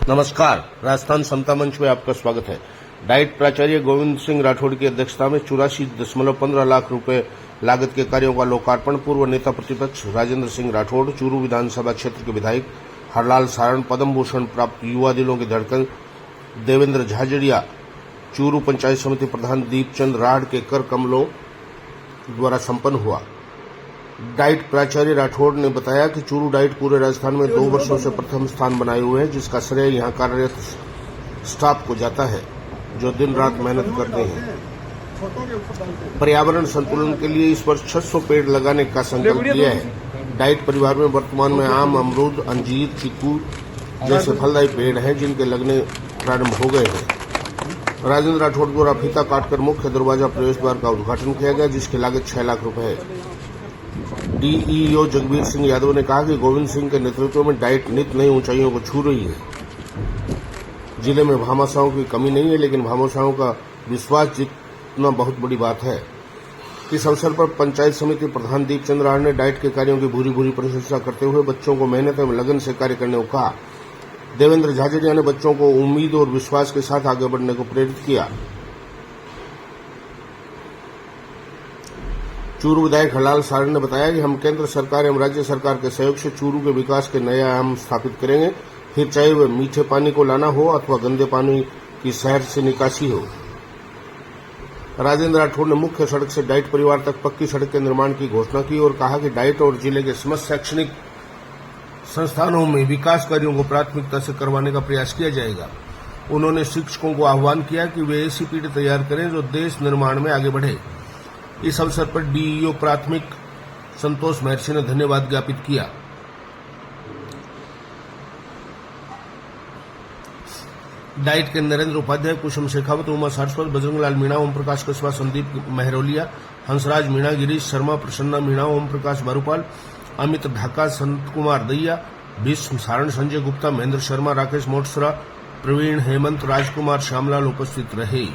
नमस्कार, राजस्थान समता मंच में आपका स्वागत है। डाइट प्राचार्य गोविंद सिंह राठौड़ की अध्यक्षता में 84.15 लाख रुपए लागत के कार्यों का लोकार्पण। पूर्व नेता प्रतिपक्ष राजेंद्र सिंह राठौड़, चूरू विधानसभा क्षेत्र के विधायक हरलाल सारण, पद्म भूषण प्राप्त युवा दिलों की धड़कन देवेंद्र झाझड़िया, चूरू पंचायत समिति प्रधान दीपचंद राढ़ के कर कमलों द्वारा संपन्न हुआ। डाइट प्राचार्य राठौड़ ने बताया कि चूरू डाइट पूरे राजस्थान में 2 वर्षों से प्रथम स्थान बनाए हुए है, जिसका श्रेय यहां कार्यरत स्टाफ को जाता है, जो दिन रात मेहनत करते हैं। पर्यावरण संतुलन के लिए इस वर्ष 600 पेड़ लगाने का संकल्प लिया है। डाइट परिवार में वर्तमान में आम, अमरूद, अंजीर, चीकू जैसे फलदायी पेड़ हैं, जिनके लगने प्रारंभ हो गए हैं। राजेंद्र राठौड़ द्वारा फीता काटकर मुख्य दरवाजा प्रवेश द्वार का उद्घाटन किया गया, जिसकी लागत 6 लाख रुपए है। डीईओ जगबीर सिंह यादव ने कहा कि गोविंद सिंह के नेतृत्व में डाइट नित नई ऊंचाइयों को छू रही है। जिले में भामाशाहों की कमी नहीं है, लेकिन भामाशाहों का विश्वास जीतना बहुत बड़ी बात है। इस अवसर पर पंचायत समिति प्रधान दीपचंद राढ़ ने डाइट के कार्यों की भूरी भूरी प्रशंसा करते हुए बच्चों को मेहनत एवं लगन से कार्य करने को कहा। देवेंद्र झाझड़िया ने बच्चों को उम्मीद और विश्वास के साथ आगे बढ़ने को प्रेरित किया। चूरू विधायक हरलाल सारण ने बताया कि हम केंद्र सरकार एवं राज्य सरकार के सहयोग से चूरू के विकास के नए आयाम स्थापित करेंगे, फिर चाहे वह मीठे पानी को लाना हो अथवा गंदे पानी की शहर से निकासी हो। राजेंद्र राठौड़ ने मुख्य सड़क से डाइट परिवार तक पक्की सड़क के निर्माण की घोषणा की और कहा कि डाइट और जिले के समस्त शैक्षणिक संस्थानों में विकास कार्यों को प्राथमिकता से करवाने का प्रयास किया जाएगा। उन्होंने शिक्षकों को आह्वान किया कि वे ऐसी पीढ़ी तैयार करें जो देश निर्माण में आगे बढ़े। इस अवसर पर डीईओ प्राथमिक संतोष महर्षि ने धन्यवाद ज्ञापित किया। डाइट के नरेंद्र उपाध्याय, कुसुम शेखावत, उमा सारस्वत, बजरंगलाल मीणा, ओम प्रकाश कस्बा, संदीप मेहरोलिया, हंसराज मीणा, गिरीश शर्मा, प्रसन्ना मीणा, ओम प्रकाश बारूपाल, अमित ढाका, संत कुमार दैया, भीष्म सारण, संजय गुप्ता, महेंद्र शर्मा, राकेश मोटसरा, प्रवीण, हेमंत, राजकुमार, श्यामलाल उपस्थित रहे।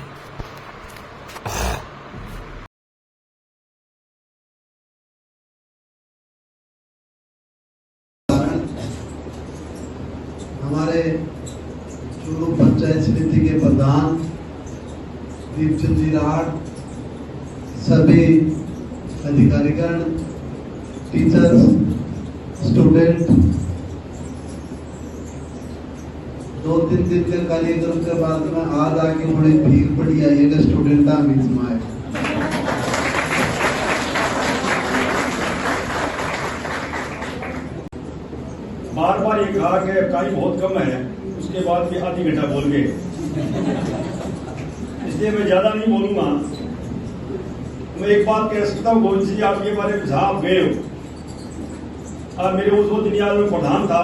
हमारे चूरू पंचायत समिति के प्रधान दीपचंद जी राढ़, सभी अधिकारीगण, टीचर्स, स्टूडेंट, 2-3 दिन के कार्यक्रम के बाद में आज आके बड़ी भीड़ पड़ी है स्टूडेंट बीच में आए। बार बार ये कहा कि इकाई बहुत कम है, उसके बाद भी आधी घंटा बोल गए, इसलिए मैं ज्यादा नहीं बोलूंगा। मैं एक बात कह सकता हूँ, गोविंद जी आप ये बारे में जहां आप गए हो, और मेरे उस दिन याद में प्रधान था,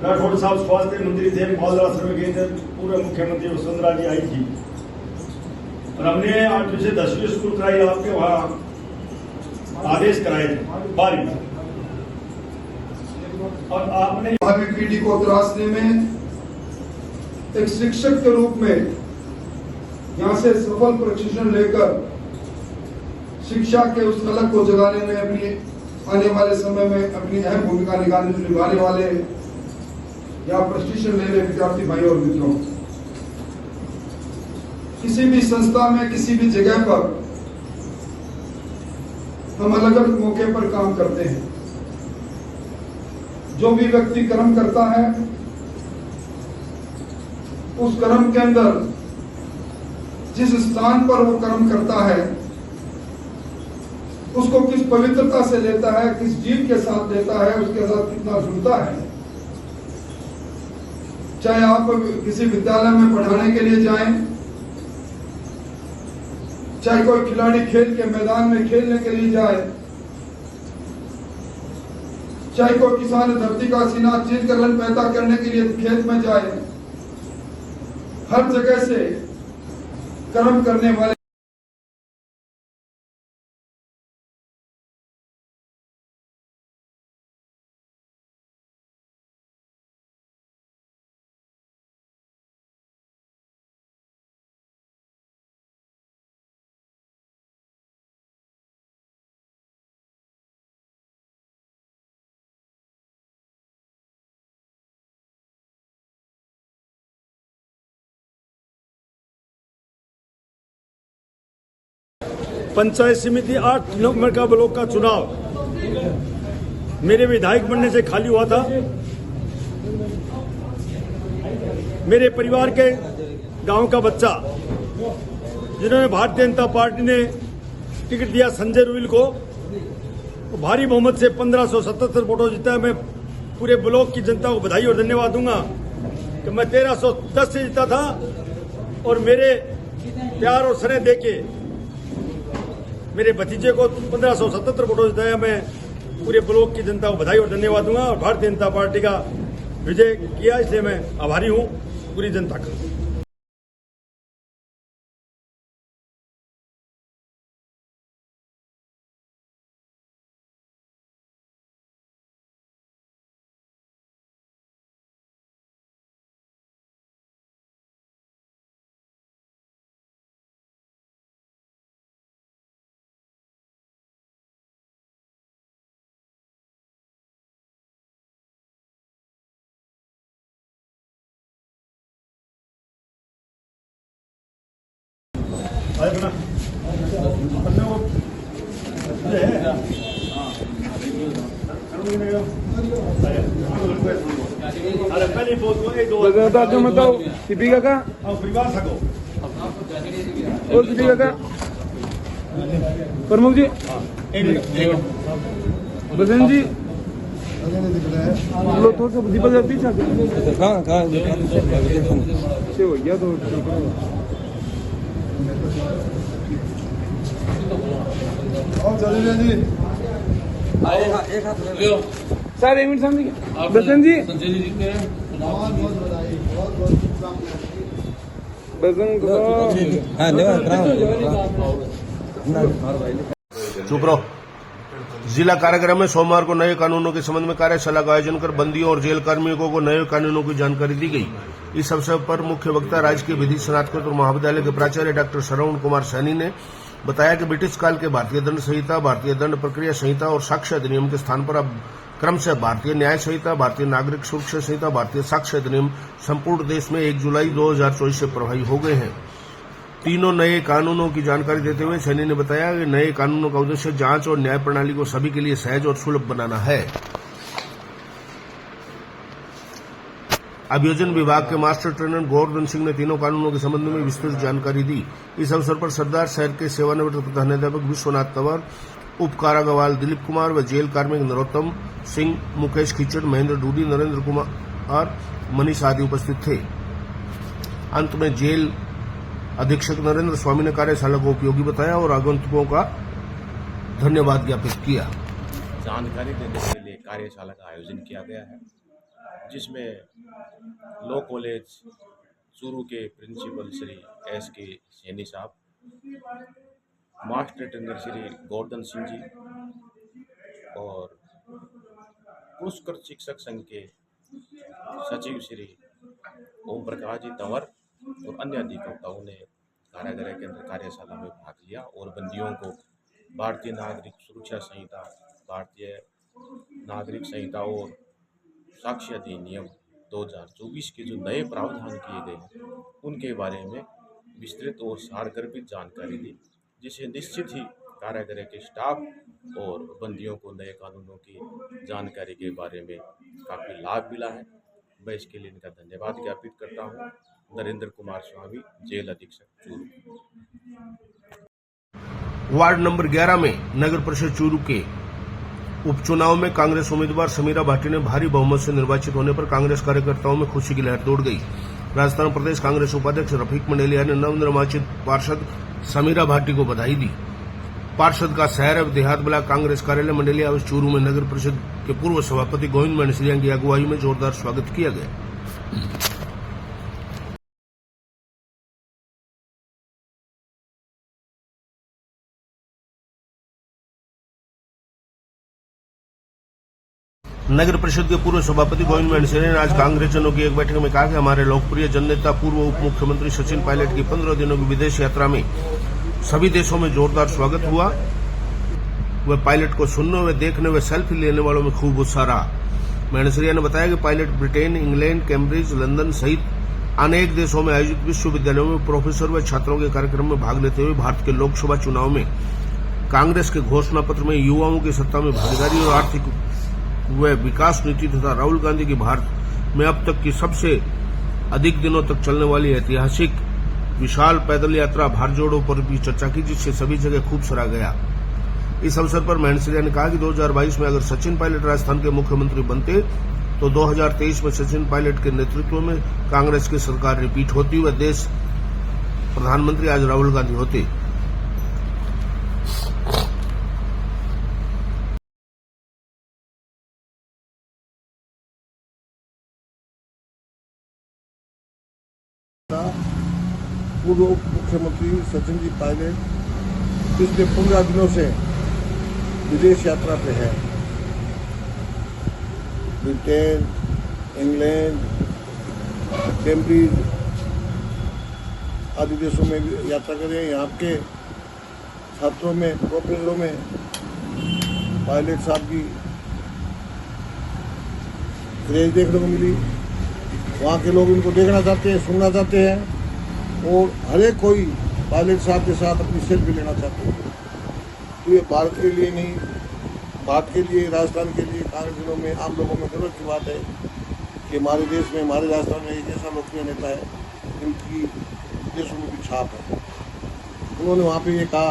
राठौड़ साहब स्वास्थ्य मंत्री थे, बाल आश्रम में गए थे, पूरे मुख्यमंत्री वसुंधरा जी आई थी और हमने 8वीं से 10वीं स्कूल कराई, आपके वहां आदेश कराए थे 12वीं, और आपने भावी पीढ़ी को तराशने में एक शिक्षक के रूप में यहां से सफल प्रशिक्षण लेकर शिक्षा के उस तलक को जगाने में अपनी आने वाले समय में अपनी अहम भूमिका निभाने वाले या प्रशिक्षण ले रहे विद्यार्थी भाई और मित्रों, किसी भी संस्था में किसी भी जगह पर हम अलग अलग मौके पर काम करते हैं। जो भी व्यक्ति कर्म करता है, उस कर्म के अंदर जिस स्थान पर वो कर्म करता है, उसको किस पवित्रता से लेता है, किस जीव के साथ लेता है, उसके साथ कितना जुड़ता है। चाहे आप किसी विद्यालय में पढ़ाने के लिए जाएं, चाहे कोई खिलाड़ी खेल के मैदान में खेलने के लिए जाए, चाहे कोई किसान धरती का सीना चीर कर अन्न पैदा करने के लिए खेत में जाए, हर जगह से कर्म करने वाले पंचायत समिति 8 नवंबर का ब्लॉक का चुनाव मेरे विधायक बनने से खाली हुआ था। मेरे परिवार के गांव का बच्चा जिन्होंने भारतीय जनता पार्टी ने टिकट दिया संजय रुइल को, तो भारी बहुमत से 1577 वोटों जीता। मैं पूरे ब्लॉक की जनता को बधाई और धन्यवाद दूंगा कि मैं 1310 से जीता था और मेरे प्यार और स्नेह देके मेरे भतीजे को 1577 वोटों जिताया। मैं पूरे ब्लॉक की जनता को बधाई और धन्यवाद दूंगा और भारतीय जनता पार्टी का विजय किया, इसलिए मैं आभारी हूं पूरी जनता का। अरे पहले बताओ दीपिका का परिवार सको और दीपिका का प्रमुख जी बसंत जी लो थोड़ा सा दीपक जी पीछे कहाँ से हो गया तो चलिए जी सर 1 मिनट सामने बसंत जी बसंत चुप रहो। जिला कारागृह में सोमवार को नए कानूनों के संबंध में कार्यशाला का आयोजन कर बंदियों और जेल कार्मिकों को नए कानूनों की जानकारी दी गई। इस अवसर पर मुख्य वक्ता राजकीय विधि स्नातकोत्तर महाविद्यालय के प्राचार्य डॉक्टर श्रवण कुमार सैनी ने बताया कि ब्रिटिश काल के भारतीय दंड संहिता, भारतीय दंड प्रक्रिया संहिता और साक्ष्य अधिनियम के स्थान पर अब क्रमशः भारतीय न्याय संहिता, भारतीय नागरिक सुरक्षा संहिता, भारतीय साक्ष्य अधिनियम संपूर्ण देश में 1 जुलाई 2024 से प्रभावी हो गए हैं। तीनों नए कानूनों की जानकारी देते हुए सैनी ने बताया कि नए कानूनों का उद्देश्य जांच और न्याय प्रणाली को सभी के लिए सहज और सुलभ बनाना है। अभियोजन विभाग के मास्टर ट्रेनर गोवर्धन सिंह ने तीनों कानूनों के संबंध में विस्तृत जानकारी दी। इस अवसर पर सरदार शहर के सेवानिवृत्त प्रधानाध्यापक विश्वनाथ तंवर, उप कारागवाल दिलीप कुमार व जेल कार्मिक नरोत्तम सिंह, मुकेश खिचड़, महेंद्र डूडी, नरेंद्र कुमार, मनीष आदि उपस्थित थे। अंत में जेल अधीक्षक नरेंद्र स्वामी ने कार्यशाला को उपयोगी बताया और आगंतुकों का धन्यवाद ज्ञापित किया। जानकारी देने के लिए कार्यशाला का आयोजन किया गया है, जिसमें लॉ कॉलेज चूरू के प्रिंसिपल श्री S.K. सैनी साहब, मास्टर ट्रेनर श्री गोवर्धन सिंह जी और पुरस्कृत शिक्षक संघ के सचिव श्री ओम प्रकाश जी तंवर और अन्य अधिवक्ताओं ने कारागृह के अंदर कार्यशाला में भाग लिया और बंदियों को भारतीय नागरिक सुरक्षा संहिता, भारतीय नागरिक संहिता और साक्ष्य अधिनियम 2024 के जो नए प्रावधान किए गए हैं उनके बारे में विस्तृत और सारगर्भित जानकारी दी, जिसे निश्चित ही कारागृह के स्टाफ और बंदियों को नए कानूनों की जानकारी के बारे में काफ़ी लाभ मिला है। मैं इसके लिए इनका धन्यवाद ज्ञापित करता हूँ। नरेंद्र कुमार स्वामी, जेल अधीक्षक चूरू। वार्ड नंबर 11 में नगर परिषद चूरू के उपचुनाव में कांग्रेस उम्मीदवार समीरा भाटी ने भारी बहुमत से निर्वाचित होने पर कांग्रेस कार्यकर्ताओं में खुशी की लहर दौड़ गई। राजस्थान प्रदेश कांग्रेस उपाध्यक्ष रफीक मंडेलिया ने नवनिर्वाचित पार्षद समीरा भाटी को बधाई दी। पार्षद का शहर एवं देहात ब्लॉक कांग्रेस कार्यालय मंडेलिया व चूरू में नगर परिषद के पूर्व सभापति गोविंद मनसरिया की अगुवाई में जोरदार स्वागत किया गया। नगर परिषद के पूर्व सभापति गोविंद मनसरिया ने आज कांग्रेसजनों की एक बैठक में कहा कि हमारे लोकप्रिय जननेता पूर्व उप मुख्यमंत्री सचिन पायलट की 15 दिनों की विदेश यात्रा में सभी देशों में जोरदार स्वागत हुआ। वह पायलट को सुनने व देखने व सेल्फी लेने वालों में खूब उत्साह रहा। मनसरिया ने बताया कि pilot Britain, England, Cambridge, London सहित अनेक देशों में आयोजित विश्वविद्यालयों में प्रोफेसर व छात्रों के कार्यक्रम में भाग लेते हुए भारत के लोकसभा चुनाव में कांग्रेस के घोषणा पत्र में युवाओं की सत्ता में भागीदारी और आर्थिक व विकास नीति तथा राहुल गांधी की भारत में अब तक की सबसे अधिक दिनों तक चलने वाली ऐतिहासिक विशाल पैदल यात्रा भारत जोड़ो पर भी चर्चा की, जिससे सभी जगह खूब सराहा गया। इस अवसर पर महेंद्र ने कहा कि 2022 में अगर सचिन पायलट राजस्थान के मुख्यमंत्री बनते तो 2023 में सचिन पायलट के नेतृत्व में कांग्रेस की सरकार रिपीट होती व देश प्रधानमंत्री आज राहुल गांधी होते। पूर्व उप मुख्यमंत्री सचिन जी पायलट पिछले 15 दिनों से विदेश यात्रा पे है। ब्रिटेन, इंग्लैंड, कैम्ब्रिज आदि देशों में भी यात्रा कर रहे हैं। यहाँ के छात्रों में, प्रोफेसरों में पायलट साहब की क्रेज देखने को मिली। वहाँ के लोग इनको देखना चाहते हैं, सुनना चाहते हैं और हर एक कोई पायलट साहब के साथ अपनी सेल्फी लेना चाहते हैं। तो ये भारत के लिए नहीं, भारत के लिए, राजस्थान के लिए, कांग्रेस दिनों में आम लोगों में गर्व की बात है कि हमारे देश में, हमारे राजस्थान में एक ऐसा लोकप्रिय नेता है जिनकी देशों में भी छाप है। उन्होंने वहाँ पे ये कहा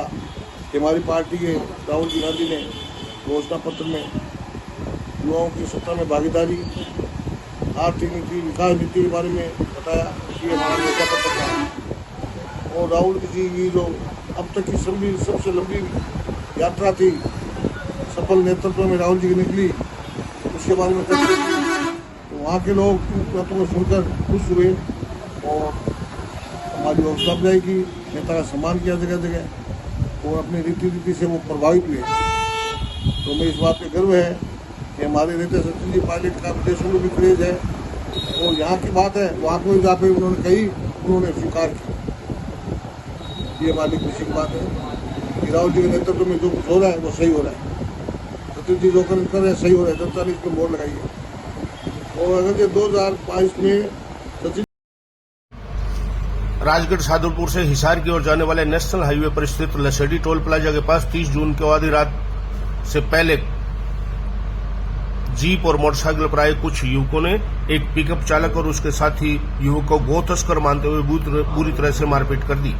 कि हमारी पार्टी के राहुल जी गांधी ने घोषणा पत्र में युवाओं की सत्ता में भागीदारी, आर्थिक नीति, विकास नीति के बारे में बताया कि हमारा घोषणा पत्र था। और राहुल जी की जो अब तक की सबसे लंबी यात्रा थी, सफल नेतृत्व में राहुल जी की निकली, उसके बारे में चर्चा की। तो वहाँ के लोग बातों को सुनकर खुश हुए और हमारी हौसला अफजाई की, नेता का सम्मान किया जगह जगह और अपनी रीति से वो प्रभावित हुए। तो मैं इस बात पे गर्व है कि हमारे नेता सचिन जी पायलट का विदेशों में भी क्रेज है और यहाँ की बात है वहाँ को जहाँ पे उन्होंने कही, उन्होंने स्वीकार की। ये हमारी खुशी की बात है कि राहुल जी के नेतृत्व में जो कुछ हो रहा है वो सही हो रहा है। सचिन जी जो कर रहे हैं सही हो रहा है, जनता ने इस पर मोहर लगाई है। और अगर ये 2022 में सचिन राजगढ़ सादुलपुर से हिसार की ओर जाने वाले नेशनल हाईवे पर स्थित लसेडी टोल प्लाजा के पास 30 जून को आधी रात से पहले जीप और मोटरसाइकिल पर आए कुछ युवकों ने एक पिकअप चालक और उसके साथी युवक को गो तस्कर मानते हुए बुरी तरह से मारपीट कर दी।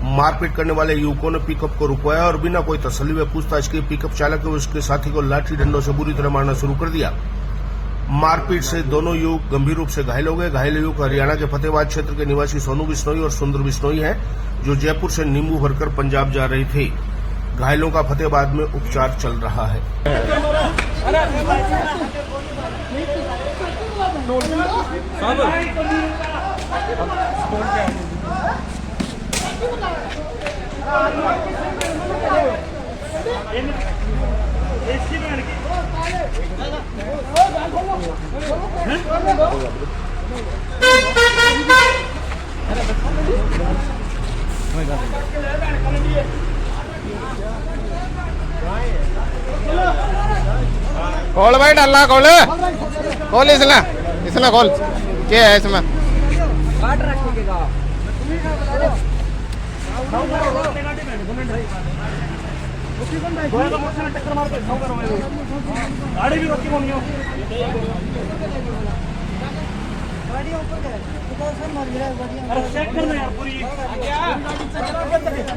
मारपीट करने वाले युवकों ने पिकअप को रुकवाया और बिना कोई तसल्ली व पूछताछ के पिकअप चालक और उसके साथी को लाठी डंडों से बुरी तरह मारना शुरू कर दिया। मारपीट से दोनों युवक गंभीर रूप से घायल हो गए। घायल युवक हरियाणा के फतेहाबाद क्षेत्र के निवासी सोनू बिश्नोई और सुंदर बिश्नोई हैं, जो जयपुर से नींबू भरकर पंजाब जा रहे थे। घायलों का फतेहाबाद में उपचार चल रहा है। खोल भाई, डाला खोल, खोल इसला खोल, क्या है इसमें?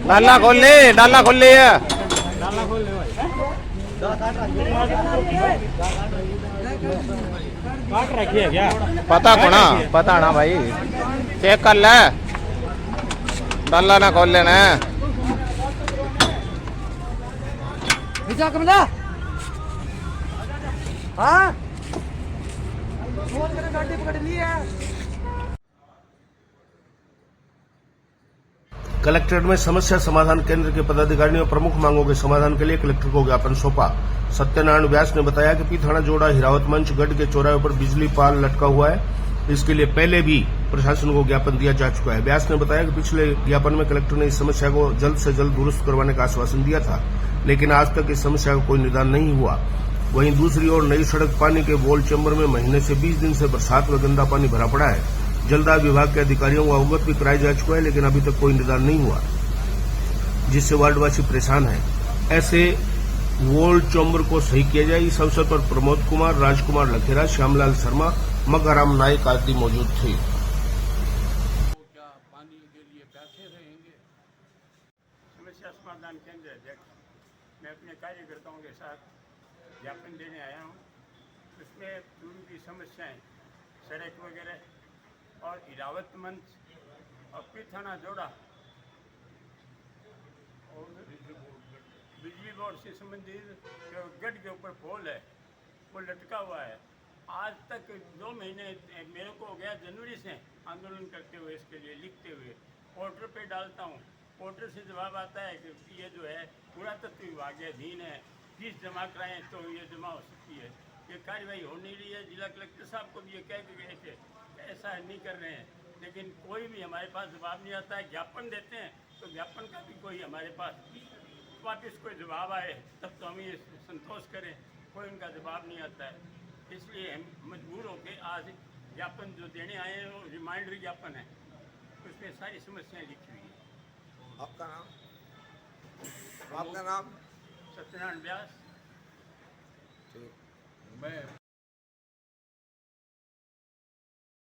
डाला खोल ले पता ना भाई, चेक कर ले, डाला ना खोल लेना। कमला हाँ गाड़ी पकड़ ली है। कलेक्ट्रेट में समस्या समाधान केंद्र के पदाधिकारियों ने प्रमुख मांगों के समाधान के लिए कलेक्टर को ज्ञापन सौंपा। सत्यनारायण व्यास ने बताया कि पीथाना जोड़ा हिरावत मंच गढ़ के चौराहे पर बिजली पाल लटका हुआ है, इसके लिए पहले भी प्रशासन को ज्ञापन दिया जा चुका है। व्यास ने बताया कि पिछले ज्ञापन में कलेक्टर ने इस समस्या को जल्द से जल्द दुरुस्त करवाने का आश्वासन दिया था, लेकिन आज तक इस समस्या का कोई निदान नहीं हुआ। वहीं दूसरी ओर नई सड़क पानी के वॉल चैम्बर में महीने से 20 दिन से बरसात व गंदा पानी भरा पड़ा है। जलदाय विभाग के अधिकारियों को अवगत भी कराया जा चुका है, लेकिन अभी तक कोई निदान नहीं हुआ, जिससे वार्डवासी परेशान है। ऐसे वॉल चौम्बर को सही किया जाए। इस अवसर पर प्रमोद कुमार, राजकुमार लखेरा, श्यामलाल शर्मा, मगाराम नायक आदि मौजूद थे। क्या पानी के लिए प्यासे रहेंगे? समस्या समाधान केंद्र अध्यक्ष मैं अपने कार्यकर्ताओं के साथ ज्ञापन देने आया हूँ। उसमें पूर्व की समस्याएं, सड़क वगैरह और इरावत मंच और फिर थाना जोड़ा और बिजली बोर्ड से संबंधित जो गढ़ के ऊपर पोल है वो लटका हुआ है। आज तक 2 महीने मेरे को हो गया जनवरी से आंदोलन करते हुए, इसके लिए लिखते हुए पोर्टल पे डालता हूँ। पोर्टल से जवाब आता है कि ये जो है पुरातत्व विभाग के अधीन है, फीस जमा कराएं तो ये जमा हो सकती है। ये कार्रवाई हो नहीं रही है। जिला कलेक्टर साहब को भी ये कह के गए थे, ऐसा नहीं कर रहे हैं, लेकिन कोई भी हमारे पास जवाब नहीं आता है। ज्ञापन देते हैं तो ज्ञापन का भी कोई हमारे पास वापस कोई जवाब आए तब तो हम ये संतोष करें, कोई उनका जवाब नहीं आता है। इसलिए हम मजबूर होकर आज ज्ञापन जो देने आए हैं वो रिमाइंडर ज्ञापन है, उसमें सारी समस्याएं लिखी हुई है। आपका नाम? आपका नाम? सत्यनारायण व्यास। मैं